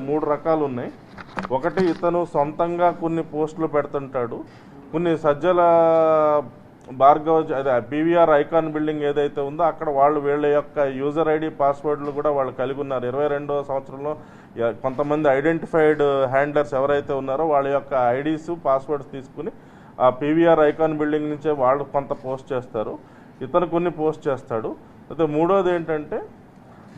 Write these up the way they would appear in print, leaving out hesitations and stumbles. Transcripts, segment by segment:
మూడు రకాలు ఉన్నాయి. ఒకటి, ఇతను సొంతంగా కొన్ని పోస్టులు పెడుతుంటాడు. కొన్ని సజ్జల భార్గవ్ అదే పీవీఆర్ ఐకాన్ బిల్డింగ్ ఏదైతే ఉందో అక్కడ వీళ్ళ యొక్క యూజర్ ఐడి పాస్వర్డ్లు కూడా వాళ్ళు కలిగి ఉన్నారు. 22వ సంవత్సరంలో కొంతమంది ఐడెంటిఫైడ్ హ్యాండ్లర్స్ ఎవరైతే ఉన్నారో వాళ్ళ యొక్క ఐడీస్ పాస్వర్డ్స్ తీసుకుని ఆ పీవీఆర్ ఐకాన్ బిల్డింగ్ నుంచే వాళ్ళు కొంత పోస్ట్ చేస్తారు. ఇతను కొన్ని పోస్ట్ చేస్తాడు. అయితే మూడోది ఏంటంటే,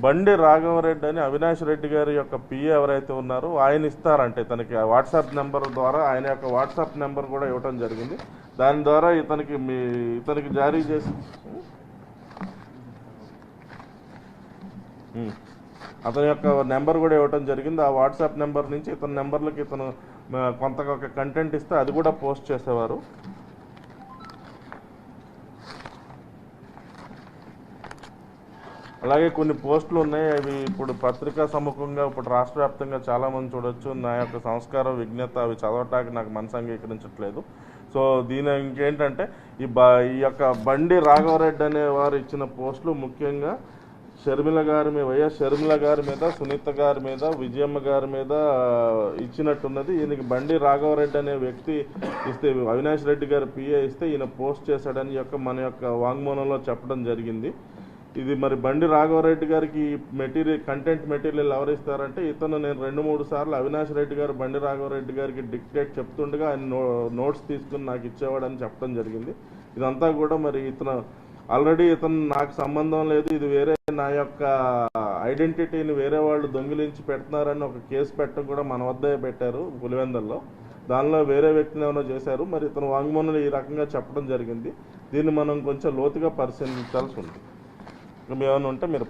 బండి రాఘవరెడ్డి అని అవినాష్ రెడ్డి గారి యొక్క పిఏ ఎవరైతే ఉన్నారో ఆయన ఇస్తారంటే తనకి వాట్సాప్ నెంబర్ ద్వారా ఆయన యొక్క వాట్సాప్ నెంబర్ కూడా ఇవ్వటం జరిగింది. దాని ద్వారా ఇతనికి జారీ చేసి అతని యొక్క నెంబర్ కూడా ఇవ్వటం జరిగింది. ఆ వాట్సాప్ నెంబర్ నుంచి ఇతని నెంబర్లకి ఇతను కొంత కంటెంట్ ఇస్తే అది కూడా పోస్ట్ చేసేవారు. అలాగే కొన్ని పోస్టులు ఉన్నాయి. అవి ఇప్పుడు పత్రికా సముఖంగా ఇప్పుడు రాష్ట్ర వ్యాప్తంగా చాలామంది చూడొచ్చు. నా యొక్క సంస్కారం విజ్ఞత అవి చదవటానికి నాకు మనసు అంగీకరించట్లేదు. సో దీని ఇంకేంటంటే ఈ యొక్క బండి రాఘవరెడ్డి అనే వారు ఇచ్చిన పోస్టులు ముఖ్యంగా వైఎస్ షర్మిల గారి మీద, సునీత గారి మీద, విజయమ్మ గారి మీద ఇచ్చినట్టున్నది. ఈయనకి బండి రాఘవరెడ్డి అనే వ్యక్తి ఇస్తే, అవినాష్ రెడ్డి గారి పిఏ ఇస్తే ఈయన పోస్ట్ చేశాడని మన యొక్క వాంగ్మూలంలో చెప్పడం జరిగింది. ఇది మరి బండి రాఘవరెడ్డి గారికి కంటెంట్ మెటీరియల్ ఎవరు ఇస్తారంటే, ఇతను నేను 2-3 సార్లు అవినాష్ రెడ్డి గారు బండి రాఘవరెడ్డి గారికి డిక్టేట్ చెప్తుండగా ఆయన నోట్స్ తీసుకుని నాకు ఇచ్చేవాడని చెప్పడం జరిగింది. ఇదంతా కూడా మరి ఆల్రెడీ ఇతను నాకు సంబంధం లేదు, ఇది వేరే నా యొక్క ఐడెంటిటీని వేరే వాళ్ళు దొంగిలించి పెడుతున్నారని ఒక కేసు పెట్టడం కూడా మన వద్దే పెట్టారు పులివెందుల్లో. దానిలో వేరే వ్యక్తిని ఏమైనా చేశారు. మరి ఇతను వాంగ్మూలంలో ఈ రకంగా చెప్పడం జరిగింది. దీన్ని మనం కొంచెం లోతుగా పరిశీలించాల్సి ఉంది. ఏమైనా ఉంటే మీరు